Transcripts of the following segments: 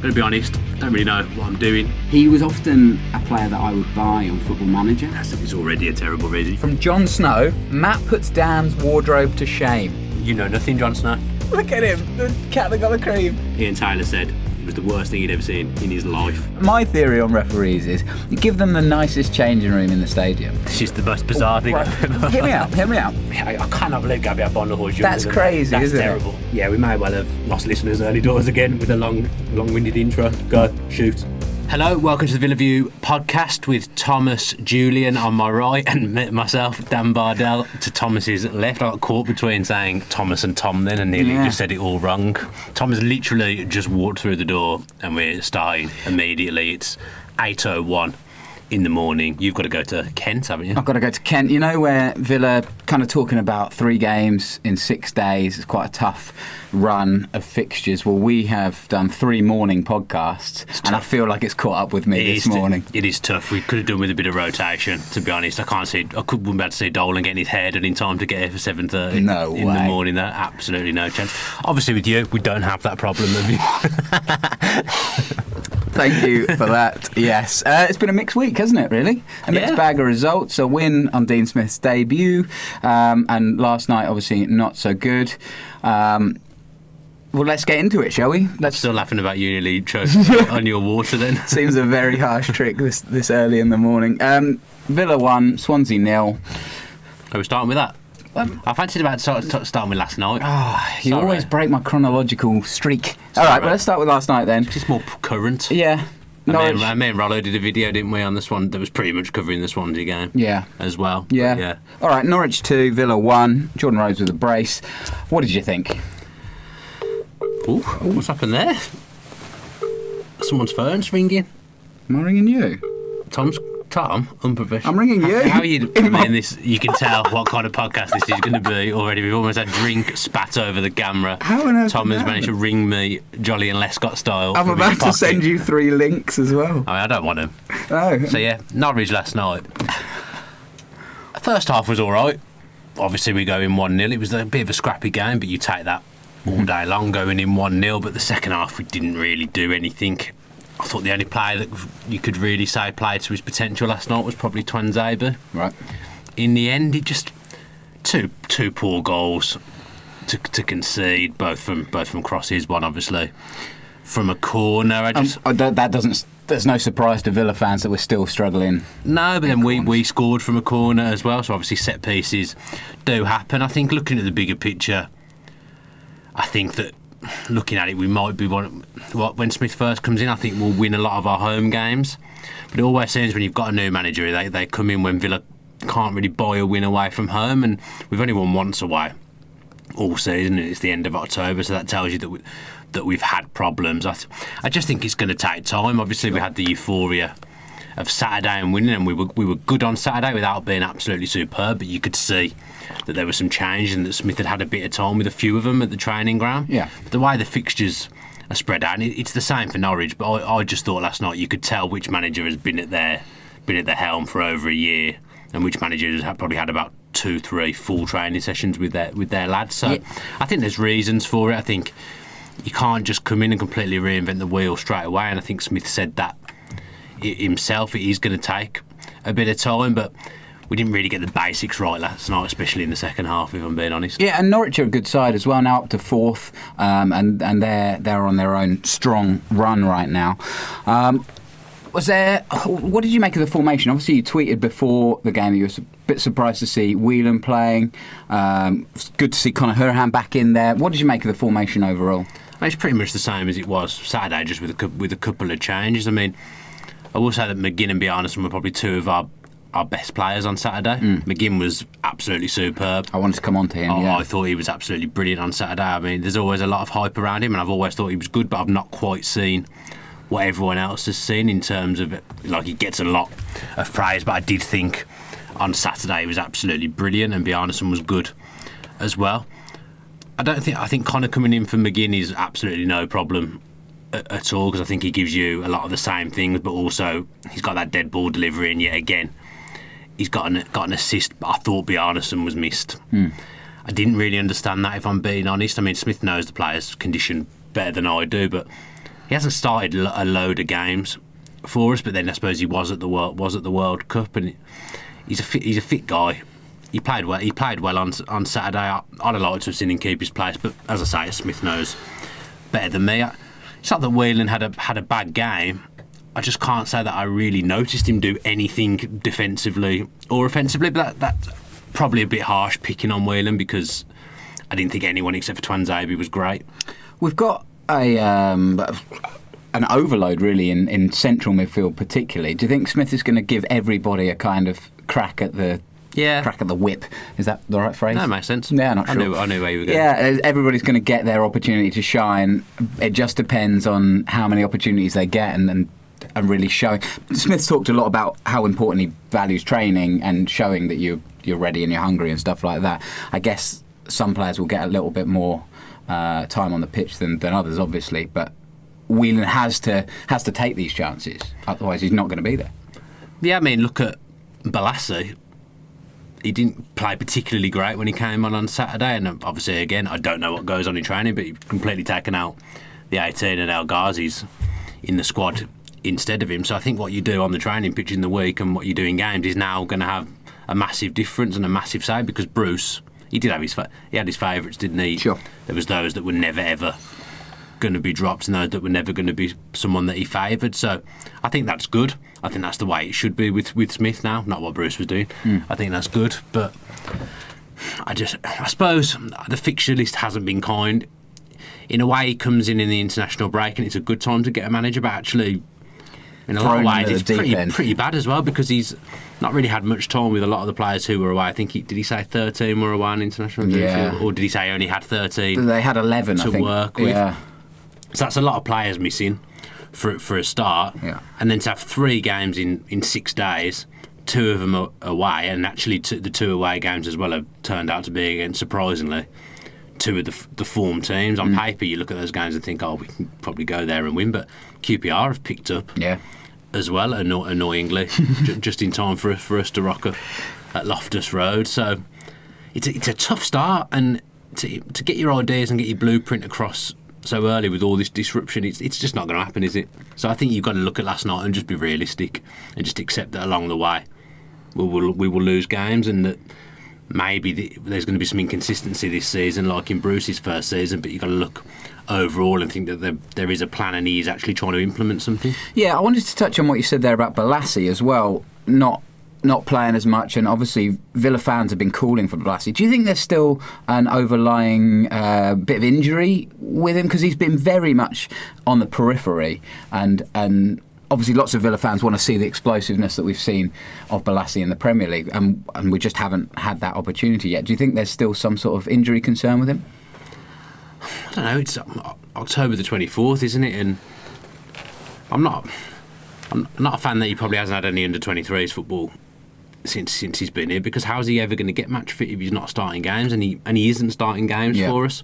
Gonna be honest, don't really know what I'm doing. He was often a player that I would buy on Football Manager. It's already a terrible reason. From Jon Snow, Matt puts Dan's wardrobe to shame. You know nothing, Jon Snow. Look at him, the cat that got the cream. Ian Taylor said it was the worst thing he'd ever seen in his life. My theory on referees is you give them the nicest changing room in the stadium. It's just the most bizarre thing I've ever Hear me out. I cannot believe Gabriel Bondahor's That's crazy, That's isn't terrible. Yeah, we may well have lost listeners early doors again with a long-winded intro. Go, shoot. Hello, welcome to the Villa View podcast with Thomas Julian on my right and myself, Dan Bardell, to Thomas's left. I got caught between saying Thomas and Tom then and nearly just said it all wrong. Thomas literally just walked through the door and we're starting immediately. It's 8:01 in the morning. You've got to go to Kent, haven't you? I've got to go to Kent. You know where Villa kind of talking about 3 games in 6 days. It's quite a tough run of fixtures. Well, we have done 3 morning podcasts and I feel like it's caught up with me this morning. It is tough. We could have done with a bit of rotation, to be honest. I wouldn't be able to see Dolan getting his hair done in time to get here for 7:30 in the morning. There, absolutely no chance. Obviously with you, we don't have that problem, have you? Thank you for that. Yes. It's been a mixed week, hasn't it, really? A mixed bag of results. A win on Dean Smith's debut. And last night, obviously, not so good. Well, let's get into it, shall we? Still laughing about you nearly choking on your water then. Seems a very harsh trick this early in the morning. Villa 1, Swansea 0. Are we starting with that? I fancied about starting with last night. You always break my chronological streak. All right, well, let's start with last night then. It's just more current. Yeah. Me and Rollo did a video, didn't we, on this one that was pretty much covering the Swansea game. Yeah. As well. Yeah. All right, Norwich 2, Villa 1. Jordan Rhodes with a brace. What did you think? Ooh, what's happened there? Someone's phone's ringing. Am I ringing you? Tom, unprofessional. I'm ringing you. How are you doing this? You can tell what kind of podcast this is going to be already. We've almost had drink spat over the camera. How on earth? Tom has managed to ring me Jolly and Lescott style. I'm about to send you 3 links as well. I don't want them. Oh. So yeah, Norwich last night. First half was all right. Obviously we go in 1-0. It was a bit of a scrappy game, but you take that all day long going in 1-0. But the second half we didn't really do anything. I thought the only player that you could really say played to his potential last night was probably Twanzebe. Right. In the end, he just two poor goals to concede, both from crosses. One obviously from a corner. There's no surprise to Villa fans that we're still struggling. No, but then we scored from a corner as well. So obviously set pieces do happen. I think looking at the bigger picture, I think that. Looking at it, we might be when Smith first comes in, I think we'll win a lot of our home games. But it always seems when you've got a new manager, they come in when Villa can't really buy a win away from home, and we've only won once away all season, and it's the end of October, so that tells you that we've had problems. I just think it's going to take time. Obviously, we had the euphoria of Saturday and winning, and we were good on Saturday without being absolutely superb, but you could see that there was some change and that Smith had a bit of time with a few of them at the training ground. Yeah. But the way the fixtures are spread out, and it's the same for Norwich, but I just thought last night you could tell which manager has been at the helm for over a year and which managers have probably had about 2-3 full training sessions with their lads. So I think there's reasons for it. I think you can't just come in and completely reinvent the wheel straight away, and I think Smith said that himself. It is going to take a bit of time, but we didn't really get the basics right last night, especially in the second half, if I'm being honest. Yeah, and Norwich are a good side as well, now up to 4th, and they're on their own strong run right now. What did you make of the formation? Obviously, you tweeted before the game that you were a bit surprised to see Whelan playing. It's good to see Conor Hurhan back in there. What did you make of the formation overall? It's pretty much the same as it was Saturday, just with a couple of changes. I mean, I will say that McGinn and Bjarnason were probably 2 of our best players on Saturday. McGinn was absolutely superb. I wanted to come on to him. I thought he was absolutely brilliant on Saturday. I mean, there's always a lot of hype around him, and I've always thought he was good, but I've not quite seen what everyone else has seen in terms of he gets a lot of praise, but I did think on Saturday he was absolutely brilliant, and Bjarnason was good as well. I think Conor coming in for McGinn is absolutely no problem at all, because I think he gives you a lot of the same things, but also he's got that dead ball delivery, and yet again he's got an assist. But I thought Bjarnason was missed. I didn't really understand that, if I'm being honest. I mean, Smith knows the player's condition better than I do, but he hasn't started a load of games for us, but then I suppose he was at the World Cup, and he's a fit guy. He played well on Saturday. I'd have liked to have seen him keep his place, but as I say, Smith knows better than me. It's not that Whelan had a bad game. I just can't say that I really noticed him do anything defensively or offensively, but that's probably a bit harsh picking on Whelan, because I didn't think anyone except for Twanzebe was great. We've got an overload really in central midfield particularly. Do you think Smith is going to give everybody a kind of crack at the whip? Is that the right phrase? No, it makes sense. Yeah, not sure. I knew where you were going. Yeah, everybody's going to get their opportunity to shine. It just depends on how many opportunities they get and really showing. Smith's talked a lot about how important he values training and showing that you're ready and you're hungry and stuff like that. I guess some players will get a little bit more time on the pitch than others, obviously, but Whelan has to take these chances, otherwise he's not going to be there. Yeah, I mean, look at Balassi. He didn't play particularly great when he came on Saturday, and obviously, again, I don't know what goes on in training, but he's completely taken out the 18 and El Ghazi's in the squad instead of him. So I think what you do on the training pitch in the week and what you do in games is now going to have a massive difference and a massive say, because Bruce, he had his favourites, didn't he? Sure. There was those that were never ever going to be dropped and those that were never going to be someone that he favoured. So I think that's good. I think that's the way it should be with Smith now, not what Bruce was doing. I think that's good, but I suppose the fixture list hasn't been kind. In a way, he comes in the international break and it's a good time to get a manager, but actually in a lot of ways it's pretty bad as well, because he's not really had much time with a lot of the players who were away. I think did he say 13 were away on international duty, or did he say he only had 13? They had 11 to I think. work with. Yeah. So that's a lot of players missing for a start. Yeah. And then to have 3 games in 6 days, 2 of them are away, and actually the 2 away games as well have turned out to be, again, surprisingly, 2 of the form teams. On paper, you look at those games and think, we can probably go there and win, but QPR have picked up as well, annoyingly, just in time for us to rock up at Loftus Road. So it's a tough start, and to get your ideas and get your blueprint across so early with all this disruption, it's just not going to happen, is it? So I think you've got to look at last night and just be realistic and just accept that along the way we will lose games, and that maybe there's going to be some inconsistency this season, like in Bruce's first season, but you've got to look overall and think that there is a plan and he is actually trying to implement something. Yeah, I wanted to touch on what you said there about Balassi as well, not playing as much, and obviously Villa fans have been calling for Balassi. Do you think there's still an overlying bit of injury with him? Because he's been very much on the periphery, and obviously lots of Villa fans want to see the explosiveness that we've seen of Balassi in the Premier League, and we just haven't had that opportunity yet. Do you think there's still some sort of injury concern with him? I don't know, it's October the 24th, isn't it? And I'm not a fan that he probably hasn't had any under-23s football since he's been here, because how's he ever going to get match fit if he's not starting games, and he isn't starting games for us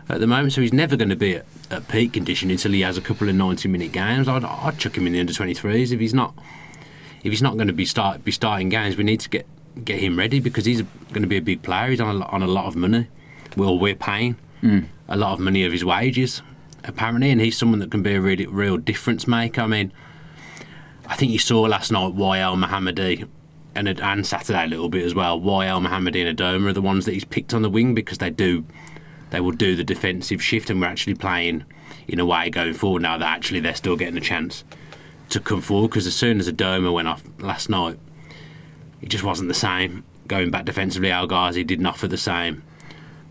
at the moment, so he's never going to be at peak condition until he has a couple of 90-minute games. I'd chuck him in the under-23s if he's not going to be starting games. We need to get him ready, because he's going to be a big player. He's on a lot of money. We're paying a lot of money of his wages apparently, and he's someone that can be a really real difference maker. I mean, I think you saw last night why El Mohammadi, and Saturday a little bit as well, why El Mohammadi and Adoma are the ones that he's picked on the wing, because they will do the defensive shift, and we're actually playing in a way going forward now that actually they're still getting a chance to come forward, because as soon as Adoma went off last night, it just wasn't the same. Going back defensively, El Ghazi didn't offer the same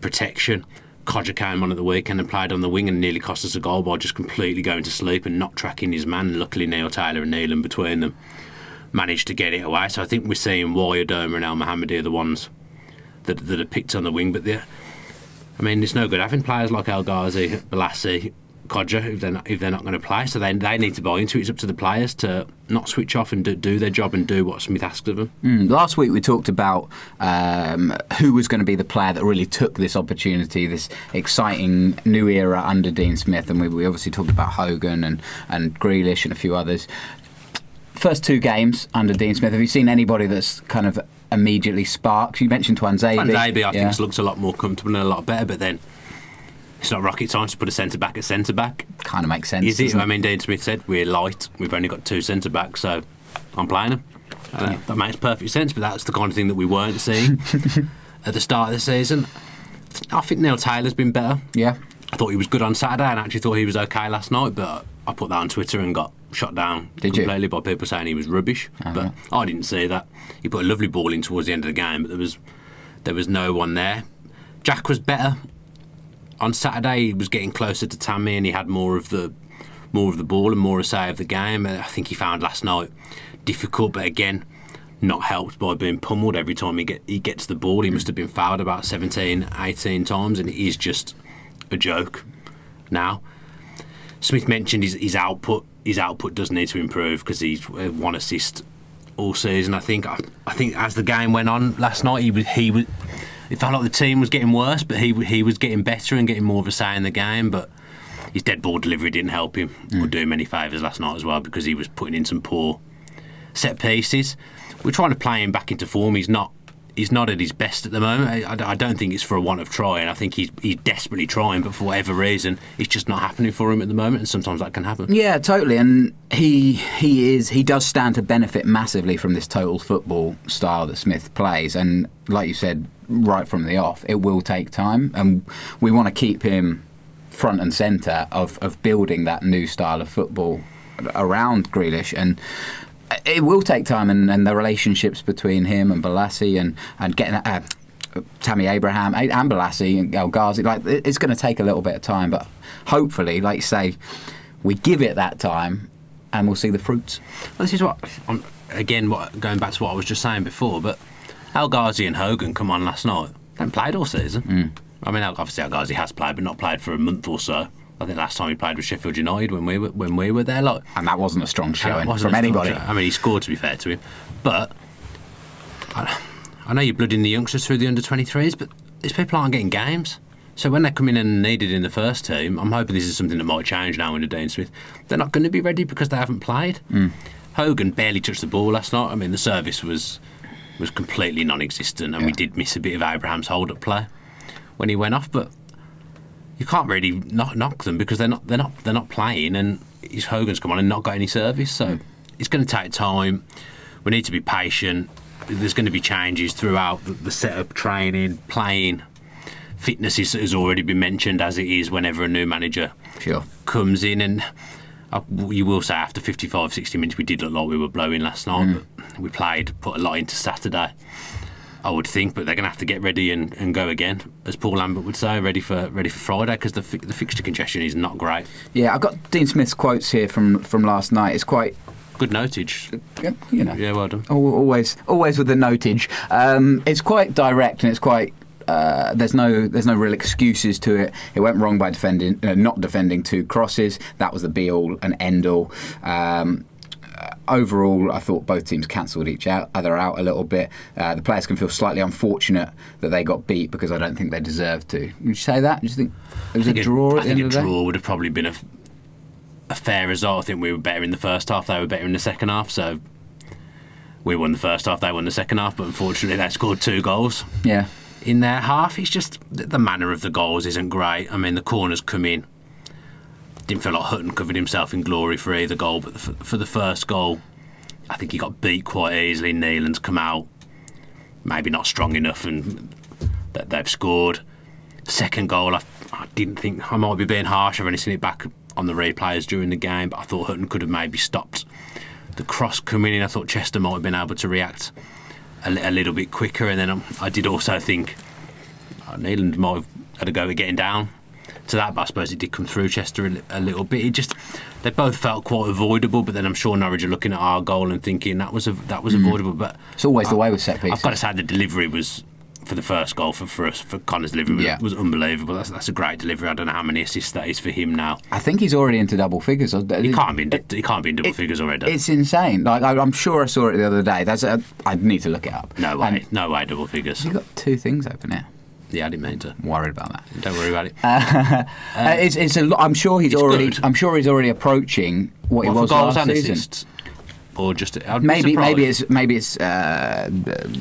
protection. Codger came on at the weekend and played on the wing and nearly cost us a goal by just completely going to sleep and not tracking his man. Luckily, Neil Taylor and Neelan between them managed to get it away. So I think we're seeing why Adoma and El Mohammadi are the ones that are picked on the wing. But I mean, it's no good having players like El Ghazi, Balassi, Codger if they're not going to play. So they need to buy into it. It's up to the players to not switch off and do their job and do what Smith asks of them. Last week we talked about who was going to be the player that really took this opportunity, this exciting new era under Dean Smith, and we obviously talked about Hogan and Grealish and a few others. First 2 games under Dean Smith, have you seen anybody that's kind of immediately sparked? You mentioned Twanzebe. I think looks a lot more comfortable and a lot better, but then It's not rocket science to put a centre-back at centre-back. Kind of makes sense. Is it? doesn't I mean, Dean Smith said, we're light. We've only got 2 centre-backs, so I'm playing them. That makes perfect sense, but that's the kind of thing that we weren't seeing at the start of the season. I think Neil Taylor's been better. Yeah. I thought he was good on Saturday and actually thought he was okay last night, but I put that on Twitter and got shot down completely by people saying he was rubbish. But I didn't see that. He put a lovely ball in towards the end of the game, but there was no one there. Jack was better. On Saturday, he was getting closer to Tammy and he had more of the ball and more a say of the game. I think he found last night difficult, but again, not helped by being pummeled every time he gets the ball. He must have been fouled about 17, 18 times, and it is just a joke now. Smith mentioned his output. His output does need to improve because he's 1 assist all season. I think as the game went on last night, it felt like the team was getting worse, but he was getting better and getting more of a say in the game. But his dead ball delivery didn't help him or do him any favours last night as well, because he was putting in some poor set pieces. We're trying to play him back into form. He's not at his best at the moment. I don't think it's for a want of trying. I think he's desperately trying, but for whatever reason, it's just not happening for him at the moment, and sometimes that can happen. Yeah, totally. And he does stand to benefit massively from this total football style that Smith plays. And like you said, right from the off, it will take time, and we want to keep him front and centre of building that new style of football around Grealish. And it will take time, and the relationships between him and Balassi and getting Tammy Abraham and Balassi and El Ghazi, like, it's going to take a little bit of time, but hopefully, like you say, we give it that time and we'll see the fruits. Well, this is what, again, going back to what I was just saying before, but El Ghazi and Hogan come on last night. They haven't played all season. I mean, obviously El Ghazi has played, but not played for a month or so. I think last time he played with Sheffield United when we were there. Like, and that wasn't a strong showing from anybody. I mean, he scored, to be fair to him. But I know you're blooding the youngsters through the under-23s, but these people aren't getting games. So when they come in and needed in the first team, I'm hoping this is something that might change now under Dean Smith. They're not going to be ready because they haven't played. Hogan barely touched the ball last night. I mean, the service was completely non-existent, and we did miss a bit of Abraham's hold-up play when he went off, but you can't really knock them because they're not playing, and Hogan's come on and not got any service. So it's going to take time. We need to be patient. There's going to be changes throughout the setup, training, playing. Fitness has already been mentioned, as it is whenever a new manager comes in. And you will say after 55, 60 minutes we did look like we were blowing last night, but we put a lot into Saturday, I would think, but they're going to have to get ready and go again, as Paul Lambert would say, ready for Friday, because the fixture congestion is not great. Yeah, I've got Dean Smith's quotes here from last night. It's quite good notage. You know, yeah, well done. Always with the notage. It's quite direct, and it's quite. There's no real excuses to it. It went wrong by not defending 2 crosses. That was the be all and end all. Overall, I thought both teams cancelled each other out a little bit. The players can feel slightly unfortunate that they got beat, because I don't think they deserved to. Would you say that? Do you think it was a draw at the end of the day? I think a draw would have probably been a fair result. I think we were better in the first half, they were better in the second half, so we won the first half, they won the second half, but unfortunately they scored 2 goals. Yeah. In their half. It's just the manner of the goals isn't great. I mean, the corners come in. Didn't feel like Hutton covered himself in glory for either goal, but for the first goal, I think he got beat quite easily. Neelan's come out, maybe not strong enough, and that they've scored. Second goal, I didn't think, I might be being harsh, I've only seen it back on the replays during the game, but I thought Hutton could have maybe stopped the cross coming in. I thought Chester might have been able to react a little bit quicker, and then I did also think Neeland might have had a go at getting down to that, but I suppose it did come through Chester a little bit. They both felt quite avoidable, but then I'm sure Norwich are looking at our goal and thinking that was avoidable. But it's always the way with set pieces. I've got to say the delivery was, for the first goal for us, for Connor's delivery was unbelievable. That's a great delivery. I don't know how many assists that is for him now. I think he's already into double figures. He can't be in double figures already. It's insane. Like, I'm sure I saw it the other day. I need to look it up. No way double figures. You've got 2 things open here. Yeah, I didn't mean to. I'm worried about that. Don't worry about it. I'm sure he's already approaching what he was last season. or just maybe it's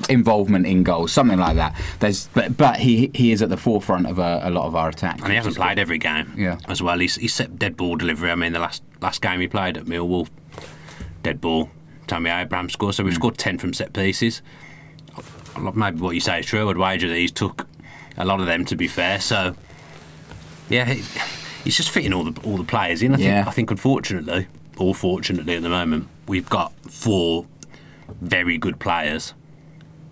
involvement in goals, something like that. But he is at the forefront of a lot of our attack, and he hasn't played every game. Yeah. As well. He's set dead ball delivery. I mean, the last game he played at Millwall, dead ball. Tammy Abraham scored. So we've scored 10 from set pieces. Maybe what you say is true. I'd wager that he's took a lot of them, to be fair. So yeah, he's just fitting all the players in. I think unfortunately, or fortunately at the moment, we've got 4 very good players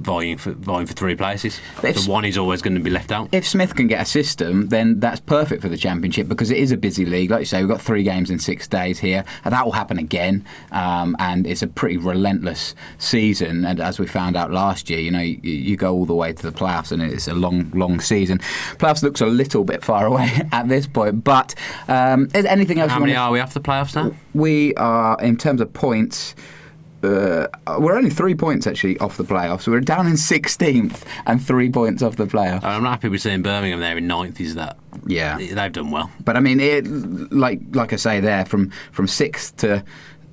vying for 3 places. The one is always going to be left out. If Smith can get a system, then that's perfect for the Championship, because it is a busy league. Like you say, we've got 3 games in 6 days here, and that will happen again. And it's a pretty relentless season. And as we found out last year, you go all the way to the playoffs, and it's a long season. Playoffs looks a little bit far away at this point. But anything else? How many are we off the playoffs now? We are, in terms of points, we're only 3 points actually off the playoffs. We're down in 16th and 3 points off the playoffs. I'm not happy with seeing Birmingham there in 9th. Is that? Yeah, they've done well. But I mean, like I say, there from 6th to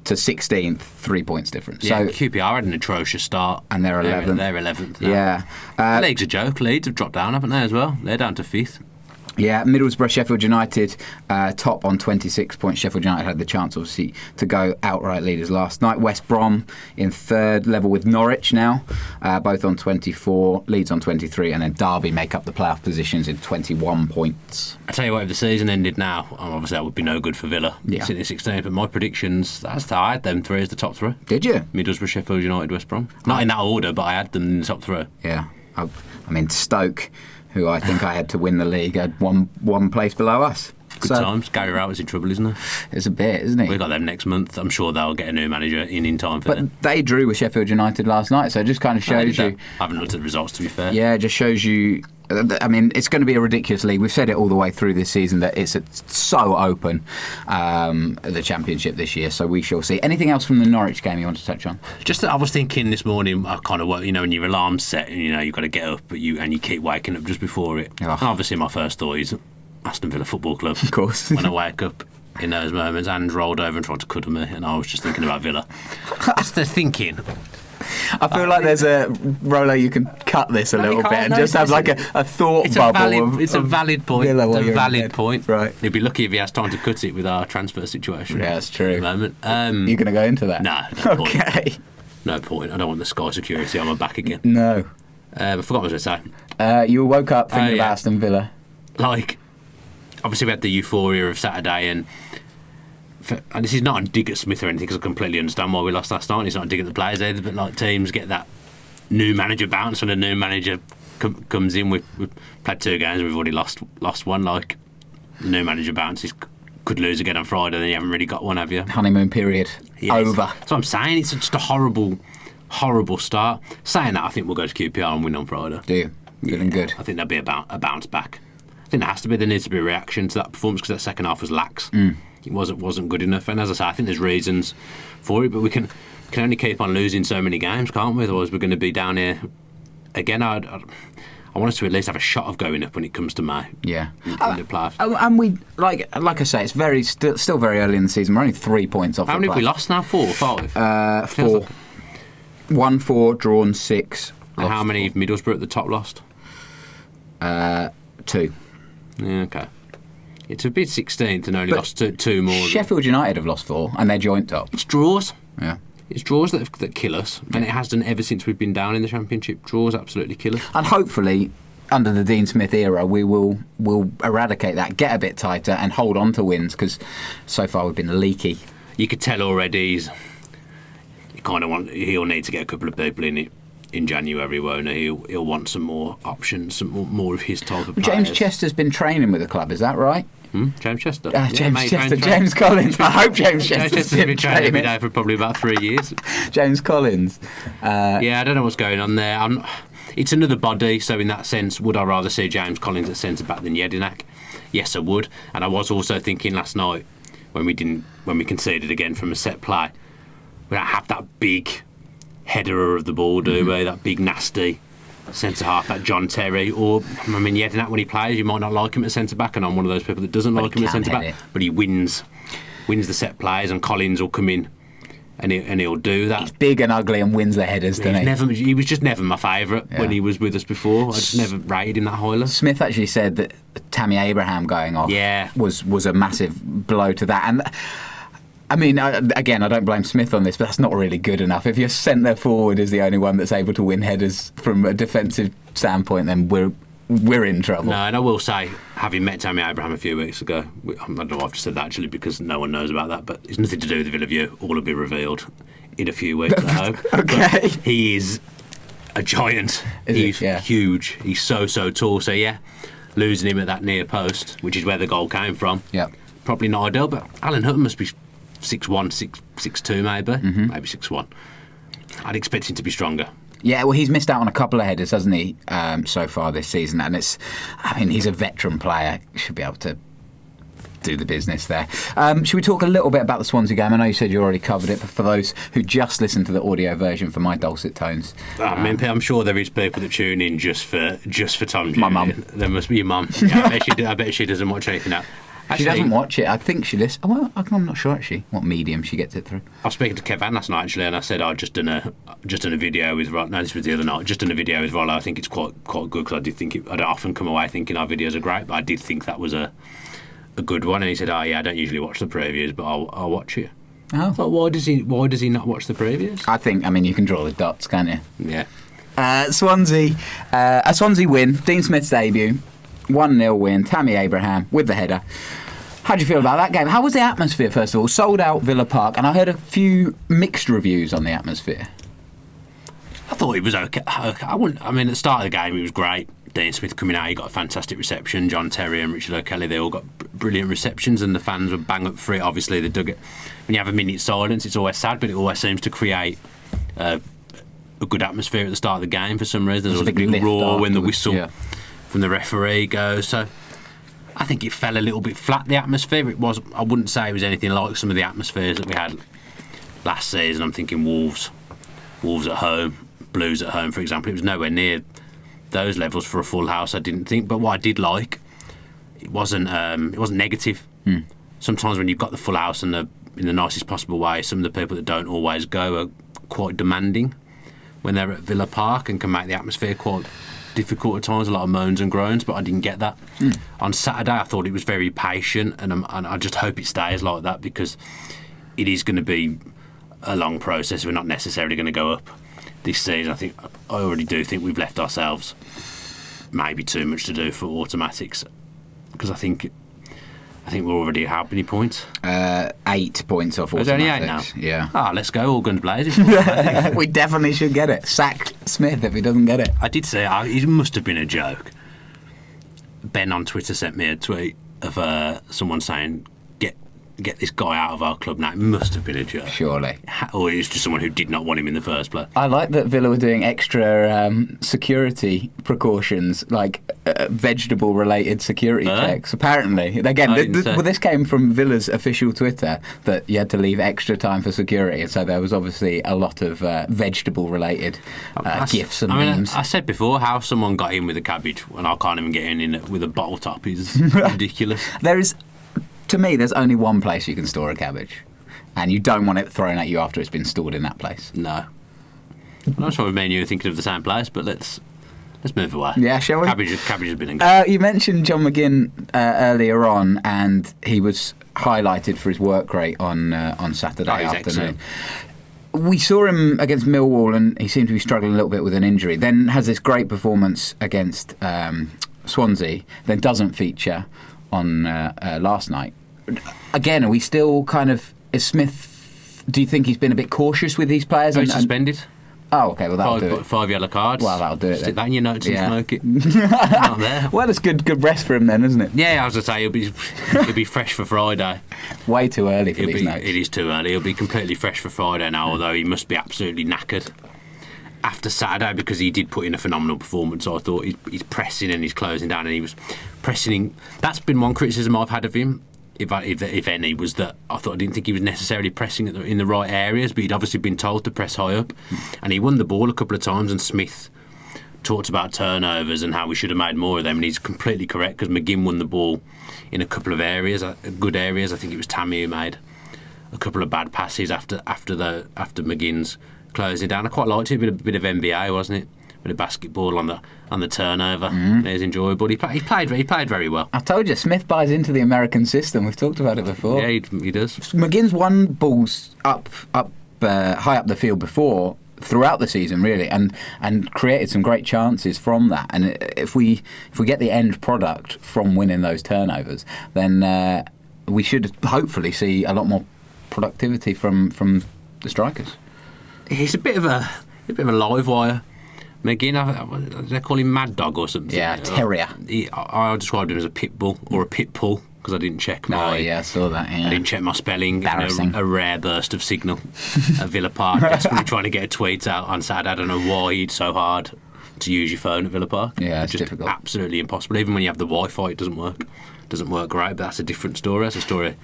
16th, 3 points difference. Yeah, so QPR had an atrocious start, and they're 11th. They're 11th now. Yeah, the league's a joke. Leeds have dropped down, haven't they, as well? They're down to 5th. Yeah, Middlesbrough, Sheffield United top on 26 points. Sheffield United had the chance, obviously, to go outright leaders last night. West Brom in 3rd, level with Norwich now, both on 24, Leeds on 23, and then Derby make up the playoff positions in 21 points. I tell you what, if the season ended now, obviously that would be no good for Villa. Yeah. Sitting at 16, but my predictions, I had them 3 as the top 3. Did you? Middlesbrough, Sheffield United, West Brom. Not in that order, but I had them in the top 3. Yeah. I mean, Stoke, who I think I had to win the league, had one place below us. Good times. Gary Rowett's in trouble, isn't he? It's a bit, isn't he? We've got them next month. I'm sure they'll get a new manager in time for them. But they drew with Sheffield United last night, so it just kind of shows you... I haven't looked at the results, to be fair. Yeah, it just shows you... I mean, it's going to be a ridiculous league. We've said it all the way through this season that it's so open, the Championship this year, so we shall see. Anything else from the Norwich game you want to touch on? Just that I was thinking this morning, I kind of, when your alarm's set and you've got to get up, and you keep waking up just before it. Oh. And obviously my first thought is Aston Villa Football Club. Of course. When I wake up in those moments, and rolled over and tried to cuddle me, and I was just thinking about Villa. Just the thinking... I feel like there's a Rolo. You can cut this a little bit and just have like a thought bubble. It's a valid point. It's a valid point. Right. He'd be lucky if he has time to cut it with our transfer situation. Yeah, that's true. At the moment. You're going to go into that? No okay. Point. No point. I don't want the Sky security on my back again. No. I forgot what I was going to say. You woke up thinking about Aston Villa. Obviously we had the euphoria of Saturday, and this is not a dig at Smith or anything, because I completely understand why we lost last night. It's not a dig at the players either, but teams get that new manager bounce when a new manager comes in. We've played 2 games and we've already lost one. The new manager bounces could lose again on Friday, then you haven't really got one, have you? Honeymoon period over. That's what I'm saying. It's just a horrible start. Saying that, I think we'll go to QPR and win on Friday. Do you? Good. I think there'll be a bounce back. I think there needs to be a reaction to that performance, because that second half was lax. It wasn't good enough, and as I say, I think there's reasons for it, but we can only keep on losing so many games, can't we? Otherwise we're going to be down here again. I want us to at least have a shot of going up when it comes to May. Yeah. In the playoffs. And we, like I say, it's still very early in the season. We're only 3 points off. How many have we lost now? 4 or 5? 4. 1-4, drawn 6. And how many have Middlesbrough at the top lost? 2. Yeah, okay. It's a bit 16th and only lost 2 more. Sheffield United have lost 4 and they're joint top. It's draws. Yeah. It's draws that kill us, and it has done ever since we've been down in the Championship. Draws absolutely kill us. And hopefully, under the Dean Smith era, we will eradicate that, get a bit tighter and hold on to wins, because so far we've been leaky. You could tell already he'll need to get a couple of people in it. In January, won't he? He'll want some more options, some more of his type of players. James Chester's been training with the club, is that right? James Chester. James Collins. I hope James Chester's been training every day for probably about 3 years. James Collins. I don't know what's going on there. It's another body, so in that sense, would I rather see James Collins at centre-back than Jedinak? Yes, I would. And I was also thinking last night, when we conceded again from a set play, we don't have that big header of the ball, do we? That big nasty centre half, that John Terry, Jedinak, when he plays, you might not like him at centre back, and I'm one of those people that doesn't like him at centre back, but he wins the set plays, and Collins will come in and he'll do that. He's big and ugly and wins the headers, doesn't he? He was just never my favourite when he was with us before. I just never rated him that highly. Smith actually said that Tammy Abraham going off was a massive blow to that. And I mean, again, I don't blame Smith on this, but that's not really good enough. If your centre forward is the only one that's able to win headers from a defensive standpoint, then we're in trouble. No, and I will say, having met Tammy Abraham a few weeks ago, I don't know why I've just said that actually because no one knows about that, but it's nothing to do with the Villa View. All will be revealed in a few weeks, I hope. Okay. But he is a giant. He's huge. He's so tall. So, yeah, losing him at that near post, which is where the goal came from, probably not ideal, but Alan Hutton must be 6'1", 6'2", maybe 6'1". I'd expect him to be stronger. Yeah, well, he's missed out on a couple of headers, hasn't he, so far this season? And he's a veteran player. Should be able to do the business there. Should we talk a little bit about the Swansea game? I know you said you already covered it, but for those who just listened to the audio version for my dulcet tones, I mean, I'm sure there is people that tune in just for Tom Julian. My mum. There must be your mum. Yeah, I bet she doesn't watch anything else. Actually, she doesn't watch it. I think she listens. Well, I'm not sure actually what medium she gets it through. I was speaking to Kevin last night actually, and I said I'd just done a video with Rollo. No, this was the other night. Just done a video with Rollo. I think it's quite good because I did think I don't often come away thinking our videos are great, but I did think that was a good one. And he said, "Oh yeah, I don't usually watch the previews, but I'll watch it." Oh. I thought, why does he not watch the previews? I mean, you can draw the dots, can't you? Yeah. Swansea, a Swansea win. Dean Smith's debut, 1-0 win. Tammy Abraham with the header. How do you feel about that game? How was the atmosphere, first of all? Sold out Villa Park, and I heard a few mixed reviews on the atmosphere. I thought it was okay. At the start of the game, it was great. Dean Smith coming out, he got a fantastic reception. John Terry and Richard O'Kelly, they all got brilliant receptions, and the fans were bang up for it. Obviously, they dug it. When you have a minute's silence, it's always sad, but it always seems to create a good atmosphere at the start of the game for some reason. There was a big roar when the whistle from the referee goes. So I think it fell a little bit flat, the atmosphere. I wouldn't say it was anything like some of the atmospheres that we had last season. I'm thinking Wolves at home, Blues at home, for example. It was nowhere near those levels for a full house, I didn't think. But what I did like, it wasn't negative. Sometimes when you've got the full house and in the nicest possible way, some of the people that don't always go are quite demanding when they're at Villa Park and can make the atmosphere quite difficult at times, a lot of moans and groans, but I didn't get that. On Saturday I thought it was very patient, and I just hope it stays like that, because it is going to be a long process. We're not necessarily going to go up this season. I already do think we've left ourselves maybe too much to do for automatics, because I think we're already at how many points? 8 points off automatics. There's only 8 now? Yeah. Let's go, all guns blazing. We definitely should get it. Sack Smith if he doesn't get it. I did say, it must have been a joke. Ben on Twitter sent me a tweet of someone saying, get this guy out of our club now. It must have been a joke. Surely. Or it was just someone who did not want him in the first place. I like that Villa were doing extra security precautions, like vegetable-related security checks. Apparently. Again, this came from Villa's official Twitter, that you had to leave extra time for security, so there was obviously a lot of vegetable-related gifts and memes. I said before how someone got in with a cabbage when I can't even get in with a bottle top is ridiculous. To me, there's only one place you can store a cabbage, and you don't want it thrown at you after it's been stored in that place. No. I'm not sure if me and you are thinking of the same place, but let's move away. Yeah, shall we? Cabbage has been good. You mentioned John McGinn earlier on, and he was highlighted for his work rate on Saturday afternoon. Excellent. We saw him against Millwall, and he seemed to be struggling a little bit with an injury. Then has this great performance against Swansea, then doesn't feature on last night. Again, are we still kind of... Is Smith... Do you think he's been a bit cautious with these players? He's suspended. Oh, OK, well, that'll do it. 5 yellow cards. Well, that'll do it. Stick that in your notes and smoke it. Not there. Well, it's good rest for him then, isn't it? Yeah, as I say, he'll be fresh for Friday. Way too early for these notes. It is too early. He'll be completely fresh for Friday now, although he must be absolutely knackered after Saturday, because he did put in a phenomenal performance. I thought he's pressing and he's closing down, and he was pressing. That's been one criticism I've had of him, if any, was that I didn't think he was necessarily pressing in the right areas, but he'd obviously been told to press high up, and he won the ball a couple of times, and Smith talked about turnovers and how we should have made more of them, and he's completely correct, because McGinn won the ball in a couple of areas, good areas. I think it was Tammy who made a couple of bad passes after McGinn's closing down. I quite liked it. A bit of NBA, wasn't it? Bit of basketball on the turnover. It was enjoyable. He played very well. I told you, Smith buys into the American system. We've talked about it before. Yeah, he does. McGinn's won balls up high up the field before throughout the season, really, and created some great chances from that. And if we get the end product from winning those turnovers, then we should hopefully see a lot more productivity from the strikers. He's a bit of a live wire. McGinn, they call him Mad Dog or something. Yeah, terrier. I described him as a pit bull or a pit bull because I didn't check my. Oh yeah, I saw that. Yeah. I didn't check my spelling. Embarrassing. A rare burst of signal at Villa Park. Desperately trying to get a tweet out on Saturday. I don't know why it's so hard to use your phone at Villa Park. Yeah, it's just difficult. Absolutely impossible. Even when you have the Wi-Fi, it doesn't work. It doesn't work great. But that's a different story. That's a story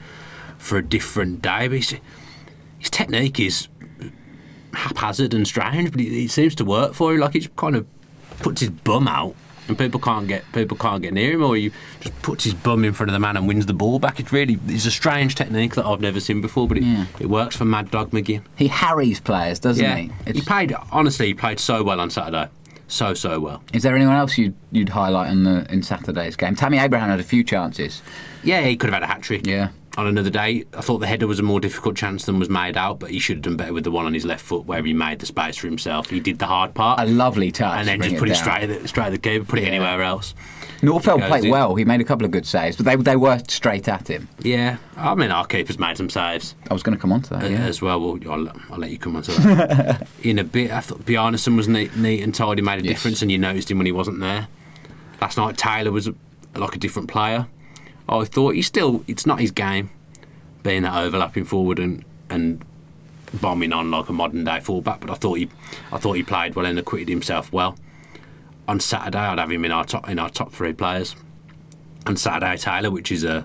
for a different day. But his technique is haphazard and strange, but it seems to work for him. Like he kind of puts his bum out, and people can't get near him, or he just puts his bum in front of the man and wins the ball back. It's a strange technique that I've never seen before, but it works for Mad Dog McGinn. He harries players, doesn't he? He played so well on Saturday. So well. Is there anyone else you'd highlight in Saturday's game? Tammy Abraham had a few chances. Yeah, he could have had a hat-trick. Yeah. On another day, I thought the header was a more difficult chance than was made out, but he should have done better with the one on his left foot where he made the space for himself. He did the hard part. A lovely touch. And then just put it straight at the keeper, put it anywhere else. Norfeld played well. He made a couple of good saves, but they were straight at him. Yeah. I mean, our keeper's made some saves. I was going to come on to that, as well. I'll let you come on to that. In a bit, I thought Bjarnason was neat and tidy, made a difference, and you noticed him when he wasn't there. Last night, Taylor was like a different player. I thought it's not his game, being that overlapping forward and bombing on like a modern day fullback, but I thought he played well and acquitted himself well. On Saturday, I'd have him in our top three players. On Saturday, Taylor, which is an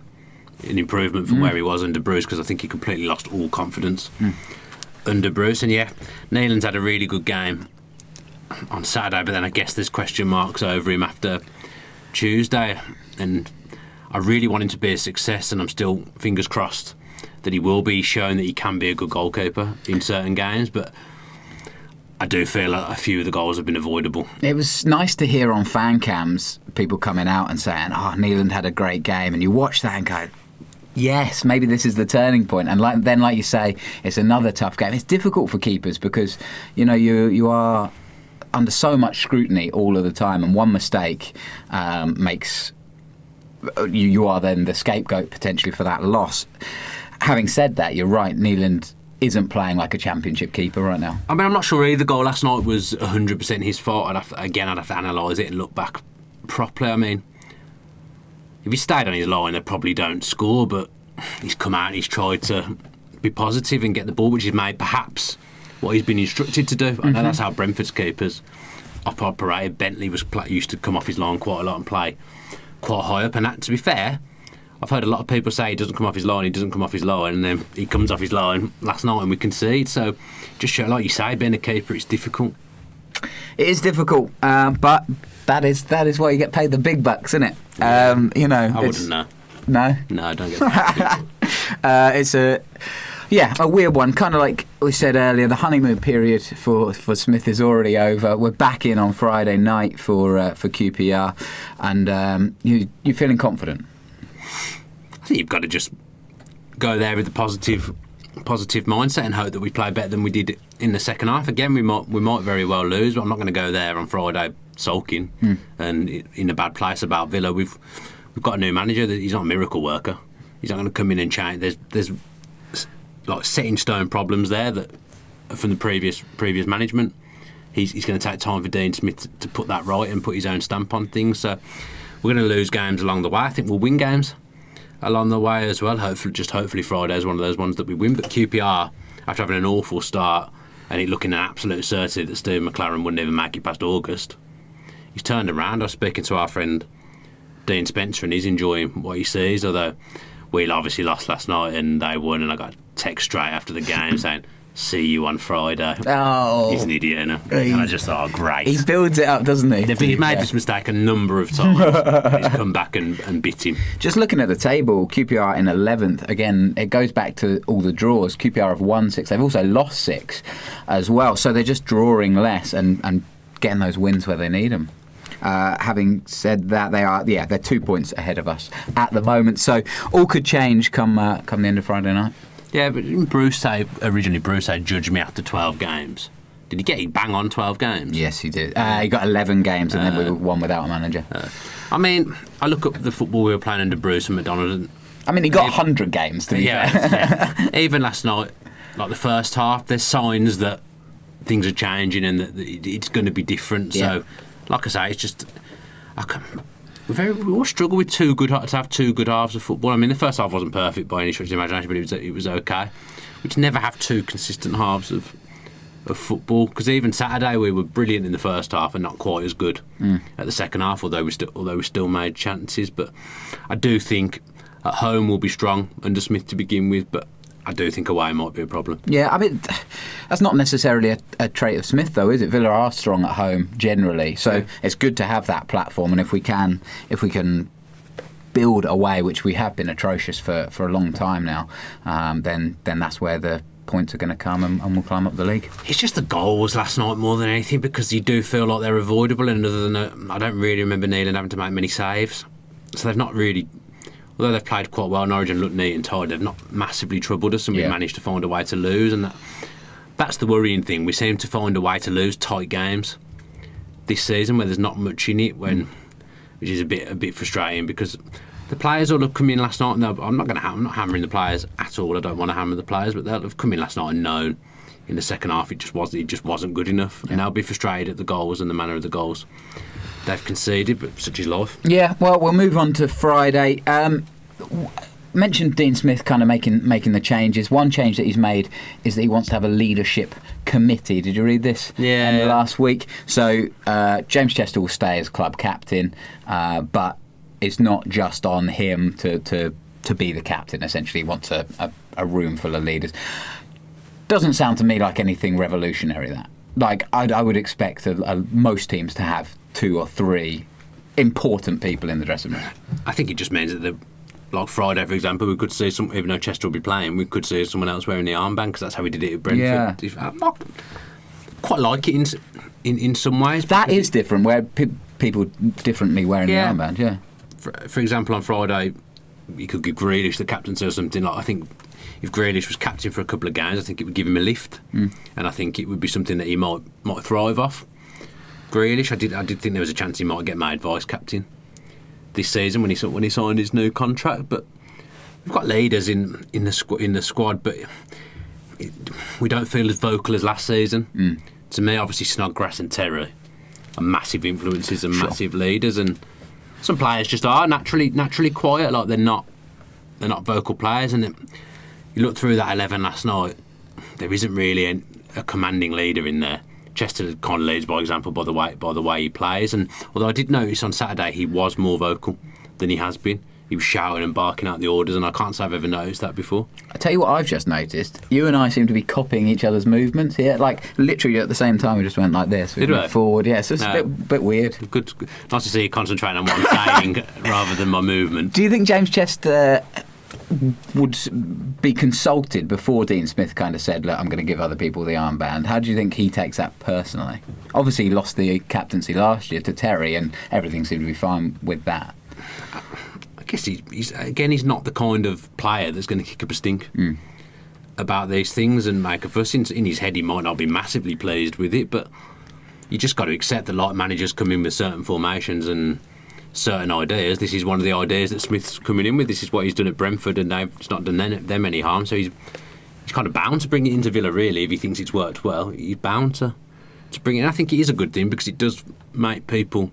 improvement from where he was under Bruce, because I think he completely lost all confidence under Bruce. And yeah, Neelan's had a really good game on Saturday, but then I guess there's question marks over him after Tuesday, and I really want him to be a success, and I'm still fingers crossed that he will be, showing that he can be a good goalkeeper in certain games, but I do feel like a few of the goals have been avoidable. It was nice to hear on fan cams people coming out and saying, Neeland had a great game, and you watch that and go, yes, maybe this is the turning point. And like you say, it's another tough game. It's difficult for keepers because you are under so much scrutiny all of the time, and one mistake makes you are then the scapegoat potentially for that loss. Having said that, you're right, Neeland isn't playing like a championship keeper right now. I mean, I'm not sure either goal last night was 100% his fault. I'd have to analyse it and look back properly. I mean, if he stayed on his line, they probably don't score, but he's come out and he's tried to be positive and get the ball, which is made perhaps what he's been instructed to do. I know that's how Brentford's keepers operated. Bentley used to come off his line quite a lot and play quite high up, and that, to be fair, I've heard a lot of people say he doesn't come off his line, and then he comes off his line last night and we concede. So just show, like you say, being a keeper, it's difficult. It is difficult, but that is why you get paid the big bucks, isn't it? I wouldn't know. No? No, I don't get paid. It's a weird one. Kind of like we said earlier, the honeymoon period for Smith is already over. We're back in on Friday night for QPR, and you're feeling confident. I think you've got to just go there with a positive mindset and hope that we play better than we did in the second half. Again, we might very well lose, but I'm not going to go there on Friday sulking and in a bad place about Villa. We've got a new manager. He's not a miracle worker. He's not going to come in and change. There's like set in stone problems there that from the previous management. He's going to take time for Dean Smith to put that right and put his own stamp on things. So we're going to lose games along the way. I think we'll win games along the way as well. Hopefully Friday is one of those ones that we win. But QPR, after having an awful start and it looking an absolute certainty that Steve McLaren wouldn't even make it past August, he's turned around. I was speaking to our friend Dean Spencer and he's enjoying what he sees, although we obviously lost last night and they won, and I got a text straight after the game saying see you on Friday. Oh. He's an idiot, isn't he? And I just thought, oh, great. He builds it up, doesn't he? He's made this mistake a number of times. He's come back and bit him. Just looking at the table, QPR in 11th. Again, it goes back to all the draws. QPR have won 6. They've also lost 6 as well. So they're just drawing less and getting those wins where they need them. Having said that, they're 2 points ahead of us at the moment. So all could change come the end of Friday night. Yeah, but Bruce judged me after 12 games. Did he get it bang on 12 games? Yes, he did. He got 11 games and then we won without a manager. I mean, I look up the football we were playing under Bruce and McDonald. He got 100 games, to be fair. Yeah. Even last night, like the first half, there's signs that things are changing and that it's going to be different. Yeah. So, like I say, it's just... We all struggle with to have 2 good halves of football. I mean, the first half wasn't perfect by any stretch of the imagination, but it was okay. We just never have 2 consistent halves of football, because even Saturday we were brilliant in the first half and not quite as good at the second half, although we still made chances. But I do think at home we'll be strong under Smith to begin with, but I do think away might be a problem. Yeah, I mean, that's not necessarily a trait of Smith, though, is it? Villa are strong at home generally, so it's good to have that platform. And if we can build away, which we have been atrocious for a long time now, then that's where the points are going to come and we'll climb up the league. It's just the goals last night more than anything, because you do feel like they're avoidable, and other than I don't really remember Neelan having to make many saves, so they've not really. Although they've played quite well, Norwich and looked neat and tight, they've not massively troubled us, and we've managed to find a way to lose. And that's the worrying thing. We seem to find a way to lose tight games this season where there's not much in it, which is a bit frustrating, because the players all have come in last night. And I'm not hammering the players at all. I don't want to hammer the players, but they'll have come in last night and known in the second half it just wasn't good enough, and they'll be frustrated at the goals and the manner of the goals they've conceded, but such is life. Yeah, well, we'll move on to Friday. Mentioned Dean Smith kind of making the changes. One change that he's made is that he wants to have a leadership committee. Did you read this? Yeah. Last week. So James Chester will stay as club captain, but it's not just on him to be the captain. Essentially, he wants a room full of leaders. Doesn't sound to me like anything revolutionary, that. Like, I would expect most teams to have 2 or 3 important people in the dressing room. I think it just means that, like Friday, for example, we could see even though Chester will be playing, we could see someone else wearing the armband, because that's how we did it at Brentford. Yeah. I quite like it in some ways. That is different, where people differently wearing the armband, yeah. For example, on Friday, you could give Grealish the captaincy or something. Like, I think if Grealish was captain for a couple of games, I think it would give him a lift, and I think it would be something that he might thrive off. Grealish, I did think there was a chance he might get made vice captain this season when he signed his new contract. But we've got leaders in the squad, but we don't feel as vocal as last season. To me, obviously, Snodgrass and Terry are massive influences and massive leaders, and some players just are naturally quiet. Like they're not vocal players, and you look through that 11 last night, there isn't really a commanding leader in there. Chester kind of leads by example by the way he plays, and although I did notice on Saturday he was more vocal than he has been. He was shouting and barking out the orders, and I can't say I've ever noticed that before. I tell you what I've just noticed. You and I seem to be copying each other's movements here. Like, literally at the same time we just went like this. We went forward. Yeah, so it's a bit weird. Good. Nice to see you concentrating on what I'm saying rather than my movement. Do you think James Chester would be consulted before Dean Smith kind of said, look, I'm going to give other people the armband? How do you think he takes that personally? Obviously he lost the captaincy last year to Terry, and everything seemed to be fine with that. I guess he's not the kind of player that's going to kick up a stink about these things and make a fuss. In his head he might not be massively pleased with it, but you just got to accept that like managers come in with certain formations and certain ideas. This is one of the ideas that Smith's coming in with. This is what he's done at Brentford, and he's not done them any harm, so he's kind of bound to bring it into Villa, really. If he thinks it's worked well, he's bound to bring it in. I think it is a good thing, because it does make people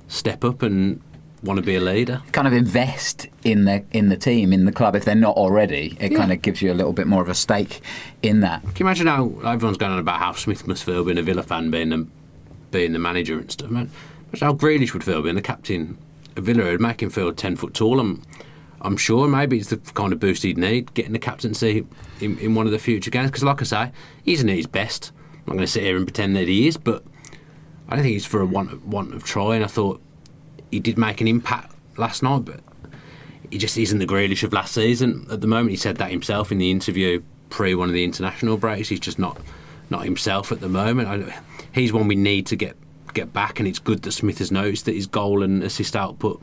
step up and want to be a leader. Kind of invest in the team, in the club, if they're not already. It kind of gives you a little bit more of a stake in that. Can you imagine how everyone's going on about how Smith must feel being a Villa fan, being the manager and stuff, man? How Grealish would feel being the captain of Villa. It would make him feel 10 foot tall. I'm sure maybe it's the kind of boost he'd need, getting the captaincy in one of the future games. Because, like I say, he isn't at his best. I'm not going to sit here and pretend that he is, but I don't think he's for a want of trying. I thought he did make an impact last night, but he just isn't the Grealish of last season at the moment. He said that himself in the interview pre one of the international breaks. He's just not himself at the moment. He's one we need to get back, and it's good that Smith has noticed that his goal and assist output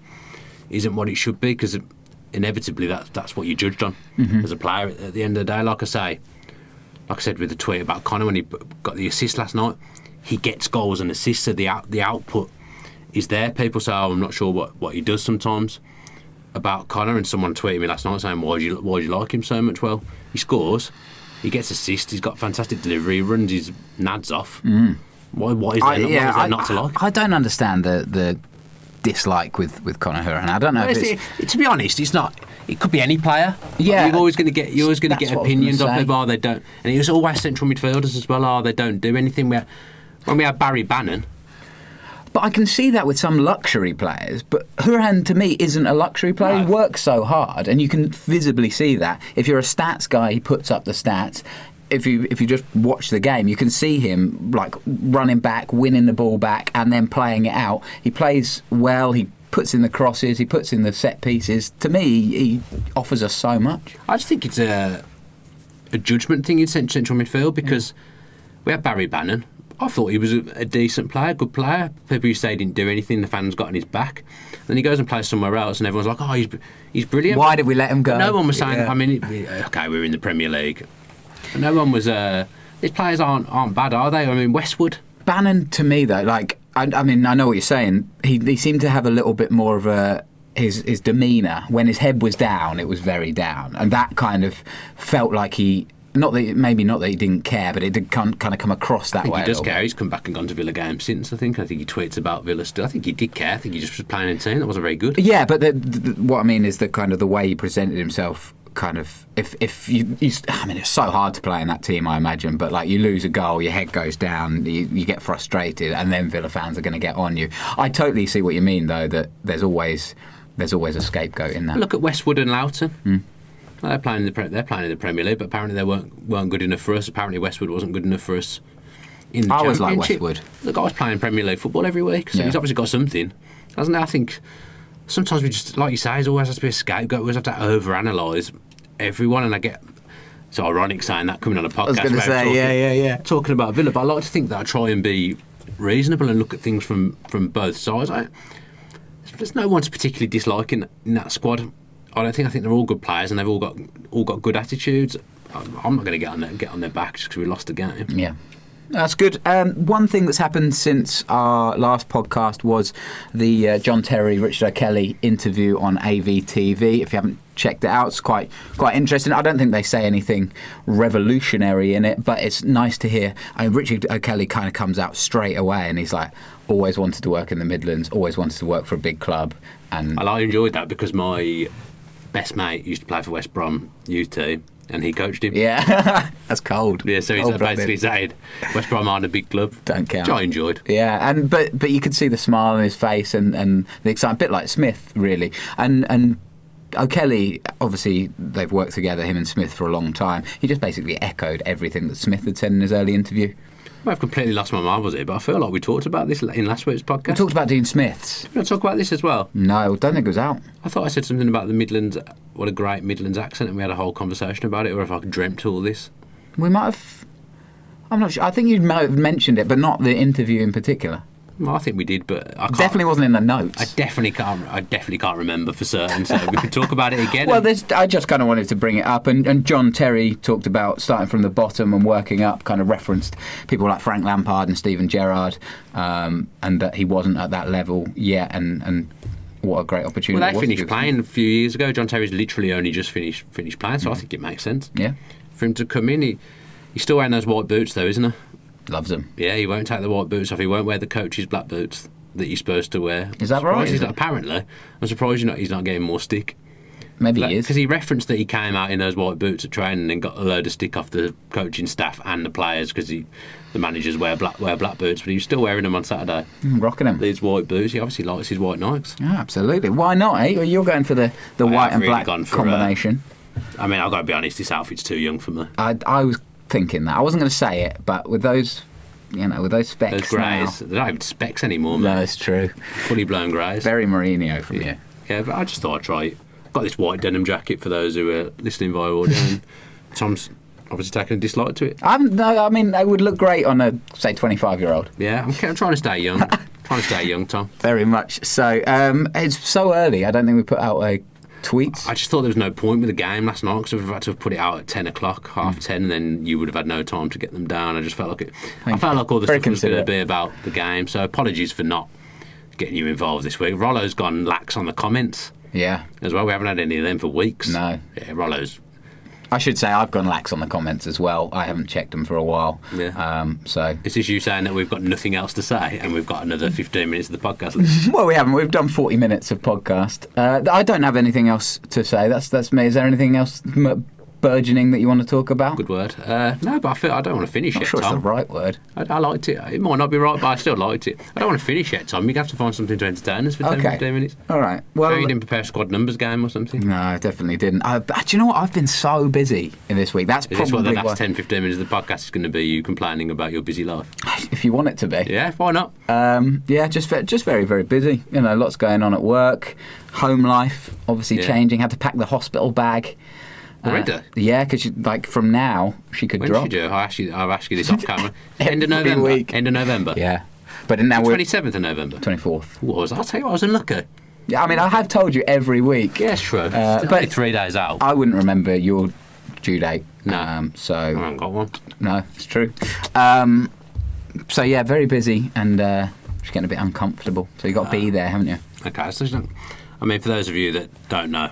isn't what it should be, because inevitably that's what you're judged on as a player at the end of the day. Like I said with the tweet about Connor when he got the assist last night, he gets goals and assists, so the output is there. People say, I'm not sure what he does sometimes about Connor, and someone tweeted me last night saying, why do you like him so much? Well, he scores, he gets assists, he's got fantastic delivery, he runs his nads off. Why is there not to like? I don't understand the dislike with Conor Hourihane. I don't know if it's... To be honest, it's not. It could be any player. Yeah, you're always going to get opinions of people. Oh, they don't, and it was always central midfielders as well. Oh, they don't do anything. When we had Barry Bannon. But I can see that with some luxury players. But Hourihane, to me, isn't a luxury player. No. He works so hard, and you can visibly see that. If you're a stats guy, he puts up the stats. If you just watch the game, you can see him like running back, winning the ball back, and then playing it out. He plays well. He puts in the crosses. He puts in the set pieces. To me, he offers us so much. I just think it's a judgment thing in central midfield, because we had Barry Bannon. I thought he was a decent player, good player. People who say he didn't do anything, the fans got on his back. Then he goes and plays somewhere else, and everyone's like, "Oh, he's brilliant." Why did we let him go? No one was saying. Yeah. I mean, okay, we're in the Premier League. But no one was. These players aren't bad, are they? I mean, Westwood. Bannon, to me though, like I mean, I know what you're saying. He seemed to have a little bit more of his demeanour when his head was down. It was very down, and that kind of felt like he. Not that he didn't care, but it did kind of come across that way. I think he does care. He's come back and gone to Villa games since. I think he tweets about Villa still. I think he did care. I think he just was playing in team. That wasn't very good. Yeah, but what I mean is the kind of the way he presented himself. Kind of, if you, I mean, it's so hard to play in that team, I imagine. But like, you lose a goal, your head goes down, you get frustrated, and then Villa fans are going to get on you. I totally see what you mean, though. That there's always a scapegoat in that. Look at Westwood and Loughton. They're playing in the Premier League, but apparently they weren't good enough for us. Apparently Westwood wasn't good enough for us in the Championship. I always like Westwood. The guy's playing Premier League football every week, so he's obviously got something, hasn't he? I think sometimes we just, like you say, there's always has to be a scapegoat. We always have to overanalyse everyone, and I get it's ironic saying that coming on a podcast. I was going to say, talking about Villa, but I like to think that I try and be reasonable and look at things from both sides. There's no one's particularly disliking in that squad. I think they're all good players, and they've all got good attitudes. I'm not going to get on their back just because we lost the game. Yeah. That's good. One thing that's happened since our last podcast was the John Terry, Richard O'Kelly interview on AVTV. If you haven't checked it out, it's quite interesting. I don't think they say anything revolutionary in it, but it's nice to hear. I mean, Richard O'Kelly kind of comes out straight away, and he's like, always wanted to work in the Midlands, always wanted to work for a big club. And I enjoyed that because my best mate used to play for West Brom youth team, and he coached him. Yeah, that's cold. Yeah, so he's basically saying West Brom aren't a big club. Don't count. Which I enjoyed. Yeah, but you could see the smile on his face and the excitement, a bit like Smith, really. And O'Kelly, obviously, they've worked together, him and Smith, for a long time. He just basically echoed everything that Smith had said in his early interview. I've completely lost my mind, was it? But I feel like we talked about this in last week's podcast. We talked about Dean Smith's. Did we talk about this as well? No, I don't think it was out. I thought I said something about the Midlands, what a great Midlands accent, and we had a whole conversation about it, or if I dreamt all this. We might have... I'm not sure. I think you might have mentioned it, but not the interview in particular. Well, I think we did, but I can't, definitely wasn't in the notes. I definitely can't remember for certain. So we could talk about it again. Well, I just kind of wanted to bring it up, and John Terry talked about starting from the bottom and working up. Kind of referenced people like Frank Lampard and Steven Gerrard, and that he wasn't at that level yet, and what a great opportunity. Well, they finished playing a few years ago. John Terry's literally only just finished playing, so I think it makes sense. Yeah, for him to come in, he's still wearing those white boots though, isn't he? Loves them. Yeah, he won't take the white boots off. He won't wear the coach's black boots that you're supposed to wear. Is that right? Apparently, I'm surprised he's not getting more stick Maybe he is. Because he referenced that he came out in those white boots at training and got a load of stick off the coaching staff and the players because the managers wear black boots, but he was still wearing them on Saturday. Rocking them. These white boots. He obviously likes his white Nikes. Yeah, absolutely. Why not, eh? Well, you're going for the white and really black gone for, combination. I mean, I've got to be honest, this outfit's too young for me. I was thinking that. I wasn't going to say it, but with those, with those specs Those greys, they're not even specs anymore, now, man. No, it's true. Fully blown greys. Very Mourinho from you. Yeah, but I just thought I'd try it. I've got this white denim jacket for those who are listening via audio, and Tom's obviously taking a dislike to it. No, I mean, it would look great on a, say, 25-year-old. Yeah, I'm trying to stay young. Trying to stay young, Tom. Very much so. It's so early. I don't think we put out a tweet. I just thought there was no point with the game last night because we've had to have put it out at 10 o'clock, half 10, and then you would have had no time to get them down. I just felt like I felt like all the stuff was going to be about the game. So apologies for not getting you involved this week. Rollo's gone lax on the comments. Yeah. As well, we haven't had any of them for weeks. No. Yeah, Rollo's. I should say I've gone lax on the comments as well. I haven't checked them for a while. Yeah. So Is this you saying that we've got nothing else to say and we've got another 15 minutes of the podcast left? Well, we haven't. We've done 40 minutes of podcast. I don't have anything else to say. That's me. Is there anything else burgeoning that you want to talk about? Good word. No, but I don't want to finish I'm yet, sure Tom. it's the right word. I liked it. It might not be right, but I still liked it. I don't want to finish yet, Tom. You'd have to find something to entertain us for 10, 15 minutes. All right. Well, you didn't prepare a squad numbers game or something? No, I definitely didn't. Do you know what? I've been so busy in this week. That's Is probably this what the last why. 10, 15 minutes of the podcast is going to be, you complaining about your busy life? If you want it to be. Yeah, why not? Yeah, just very, very busy. Lots going on at work. Home life, obviously changing. Had to pack the hospital bag. Already? Yeah, because from now she could When drop. should you? I'll ask you this off camera. End of Every November. week. End of November. Yeah, but now we're 27th of November. 24th. I'll tell you what, I was unlucky. Yeah, I mean, I have told you every week. Yeah, it's true. but only 3 days out. I wouldn't remember your due date. No. So I haven't got one. no, it's true. So yeah, very busy and just getting a bit uncomfortable. So you got to be there, haven't you? Okay, so I mean, for those of you that don't know,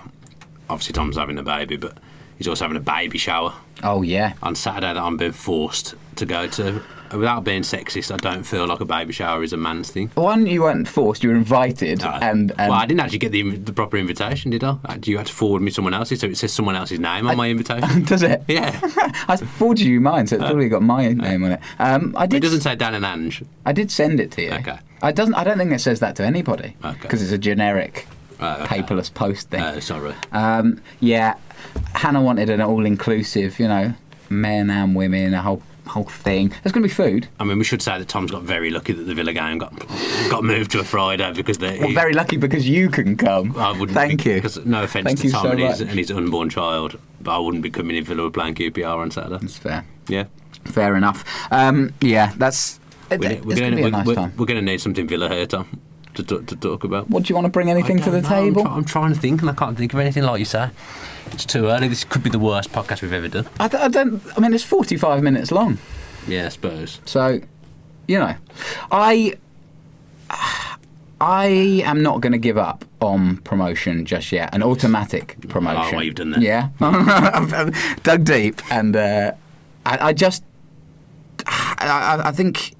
obviously Tom's having a baby, but he's also having a baby shower Oh yeah. on Saturday that I'm being forced to go to. Without being sexist, I don't feel like a baby shower is a man's thing. One, you weren't forced; you were invited, No. and Well, I didn't actually get the proper invitation, did I? You had to forward me someone else's, so it says someone else's name on my invitation. does it? Yeah. I forwarded you mine, so it's probably got my name on it. I It did. doesn't say Dan and Ange. I did send it to you. Okay. I don't think it says that to anybody Okay. because it's a generic Okay. paperless post thing. Sorry. Yeah, Hannah wanted an all-inclusive, men and women, a whole thing. There's going to be food. I mean, we should say that Tom's got very lucky that the Villa game got moved to a Friday because they. Well, very lucky because you can come. I wouldn't. Thank you. Because no offence Thank to you Tom so and much. his unborn child, but I wouldn't be coming if Villa were playing QPR on Saturday. That's fair. Yeah. Fair enough. Yeah, that's. It's going to be a nice time. We're going to need something Villa here, Tom, to talk about. What do you want to bring anything to the table? I'm trying to think, and I can't think of anything like you say. It's too early. This could be the worst podcast we've ever done. I don't. I mean, it's 45 minutes long. Yeah, I suppose. So, I am not going to give up on promotion just yet. An automatic promotion. Oh, well, you've done that. Yeah, I've dug deep, and I think.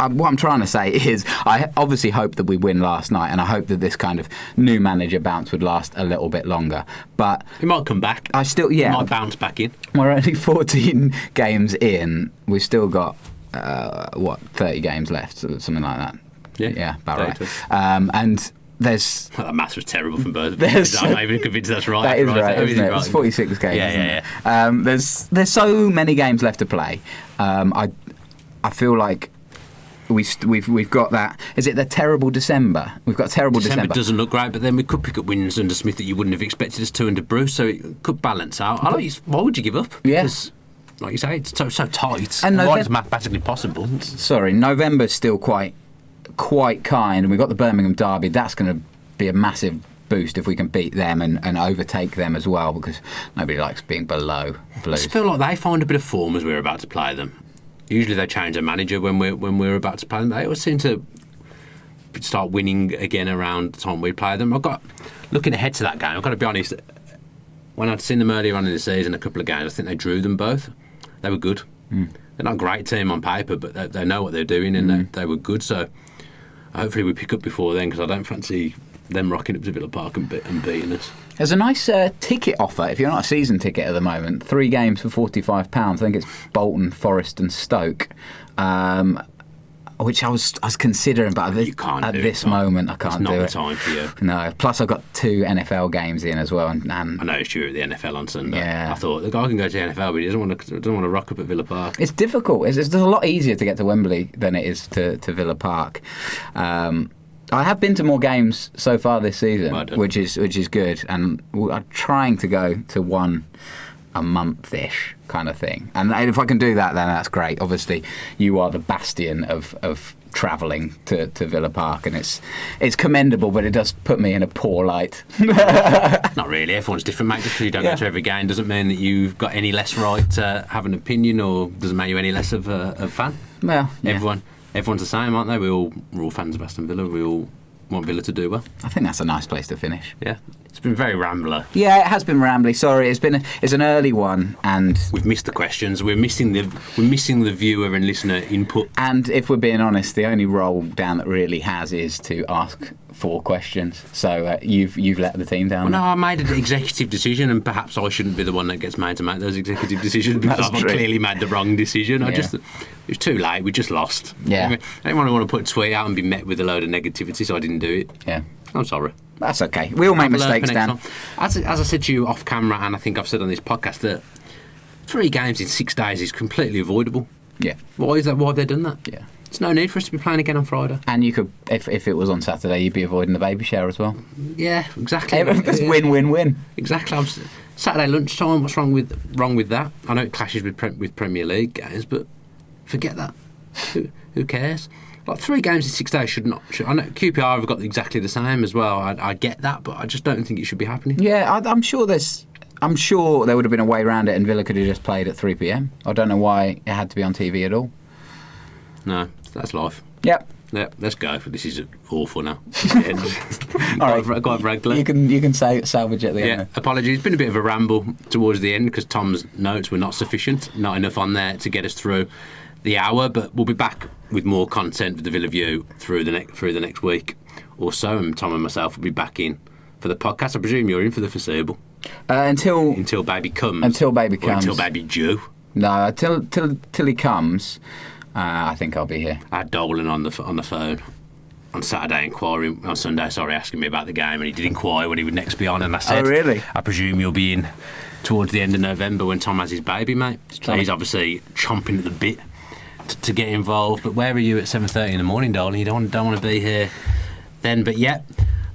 What I'm trying to say is, I obviously hope that we win last night, and I hope that this kind of new manager bounce would last a little bit longer. But He might come back. I still, He might bounce back in. we're only 14 games in. We've still got 30 games left, something like that. Yeah, about right. 30. And there's. That maths was terrible from both of There's- us. I'm not even convinced that's right. That is right, Is isn't it? right? It's 46 games. Yeah, isn't it? There's so many games left to play. I feel like we've got that. Is it the terrible December? We've got terrible December. Doesn't look great, but then we could pick up wins under Smith that you wouldn't have expected us to under Bruce, so it could balance out. Why would you give up? Yeah. Because, like you say, it's so tight. And Why it's mathematically possible? Sorry, November's still quite kind, and we've got the Birmingham derby. That's going to be a massive boost if we can beat them and overtake them as well, because nobody likes being below I Blues. just feel like they find a bit of form as we're about to play them. Usually they change their manager when we're about to play them. They always seem to start winning again around the time we play them. Looking ahead to that game, I've got to be honest, when I'd seen them earlier on in the season, a couple of games, I think they drew them both. They were good. They're not a great team on paper, but they know what they're doing, and they were good. So hopefully we pick up before then, because I don't fancy them rocking up to Villa Park and beating us. There's a nice ticket offer if you're not a season ticket at the moment. 3 games for £45. I think it's Bolton, Forest, and Stoke. Which I was considering, but at this moment I can't do it. It's not the time for you. No. Plus I've got 2 NFL games in as well, and I noticed you were at the NFL on Sunday. Yeah. I thought the guy can go to the NFL, but he doesn't want to rock up at Villa Park. It's difficult. It's a lot easier to get to Wembley than it is to Villa Park. I have been to more games so far this season, which is good, and I'm trying to go to one a month-ish kind of thing. And if I can do that, then that's great. Obviously, you are the bastion of travelling to Villa Park, and it's commendable, but it does put me in a poor light. Not really. Everyone's different, mate. Just because you don't go to every game doesn't mean that you've got any less right to have an opinion, or doesn't make you any less of a fan. Well, yeah. Everyone's the same, aren't they? We're all fans of Aston Villa. We all want Villa to do well. I think that's a nice place to finish. Yeah. It's been very rambler. Yeah, it has been rambly. Sorry, it's an early one, and we've missed the questions. We're missing the viewer and listener input. And if we're being honest, the only role Dan that really has is to ask 4 questions. So you've let the team down. Well, no, I made an executive decision, and perhaps I shouldn't be the one that gets made to make those executive decisions because I've clearly made the wrong decision. Yeah. It was too late. We just lost. Yeah. I didn't want to put a tweet out and be met with a load of negativity, so I didn't do it. Yeah. I'm sorry. That's okay. We all make mistakes, Dan. As I said to you off camera, and I think I've said on this podcast, that 3 games in 6 days is completely avoidable. Yeah. Why is that? Why have they done that? Yeah. There's no need for us to be playing again on Friday. And you could, if it was on Saturday, you'd be avoiding the baby shower as well. Yeah, exactly. It's win-win-win. Exactly. Saturday lunchtime. What's wrong with that? I know it clashes with Premier League games, but forget that. Who cares? Like 3 games in 6 days should not. I know QPR have got exactly the same as well. I get that, but I just don't think it should be happening. Yeah, I'm sure there would have been a way around it, and Villa could have just played at 3 p.m. I don't know why it had to be on TV at all. No, that's life. Yep. Yep. Let's go. This is awful now. All right, quite regular. You can say salvage at the end. Yeah. Apologies. It's been a bit of a ramble towards the end because Tom's notes were not sufficient, not enough on there to get us through the hour, but we'll be back with more content for the Villa View through the next week or so, and Tom and myself will be back in for the podcast. I presume you're in for the foreseeable until baby comes. Until baby comes. Or until baby due. No, till he comes. I think I'll be here. I had Dolan on the phone on Sunday, asking me about the game, and he did inquire when he would next be on, and I said, "Oh, really? I presume you'll be in towards the end of November when Tom has his baby, mate." So he's obviously chomping at the bit to get involved. But where are you at 7:30 in the morning, darling? You don't want to be here then. But yeah,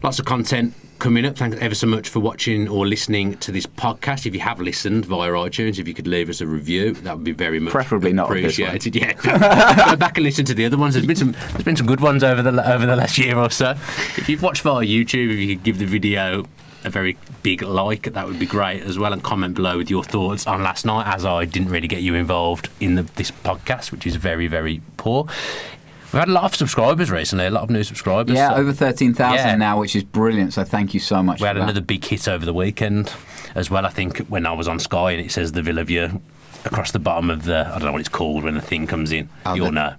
lots of content coming up. Thanks ever so much for watching or listening to this podcast. If you have listened via iTunes, if you could leave us a review, that would be very much preferably not appreciated. Yeah, go back and listen to the other ones. There's been some good ones over the last year or so. If you've watched via YouTube, if you could give the video a very big like, that would be great as well, and comment below with your thoughts on last night, as I didn't really get you involved in this podcast, which is very, very poor. We've had a lot of subscribers recently, a lot of new subscribers. Yeah, over 13,000 now, which is brilliant, so thank you so much. We had another big hit over the weekend as well, I think, when I was on Sky, and it says the Villa View across the bottom of I don't know what it's called when the thing comes in. You'll know.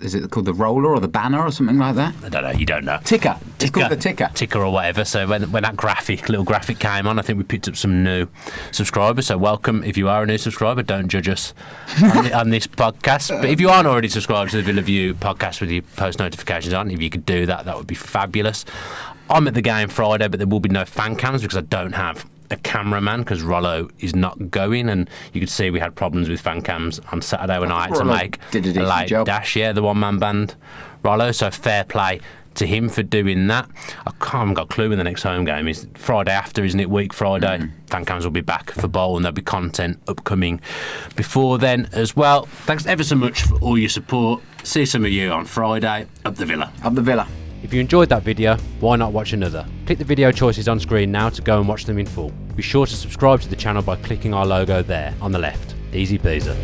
Is it called the roller or the banner or something like that? I don't know. You don't know. Ticker. It's called the ticker. Ticker or whatever. So when that little graphic came on, I think we picked up some new subscribers. So welcome if you are a new subscriber. Don't judge us on this podcast. But if you aren't already subscribed to the Villa View podcast with your post notifications on, if you could do that, that would be fabulous. I'm at the game Friday, but there will be no fan cams because I don't have a cameraman, because Rollo is not going, and you could see we had problems with fan cams on Saturday when I had to make a late dash. Yeah, the one-man band Rollo, so fair play to him for doing that. I haven't got a clue when the next home game is. Friday after, isn't it? Week Friday. Fan cams will be back for bowl, and there'll be content upcoming before then as well. Thanks ever so much for all your support. See some of you on Friday. Up the Villa. Up the Villa. If you enjoyed that video, why not watch another? Click the video choices on screen now to go and watch them in full. Be sure to subscribe to the channel by clicking our logo there on the left. Easy peasy.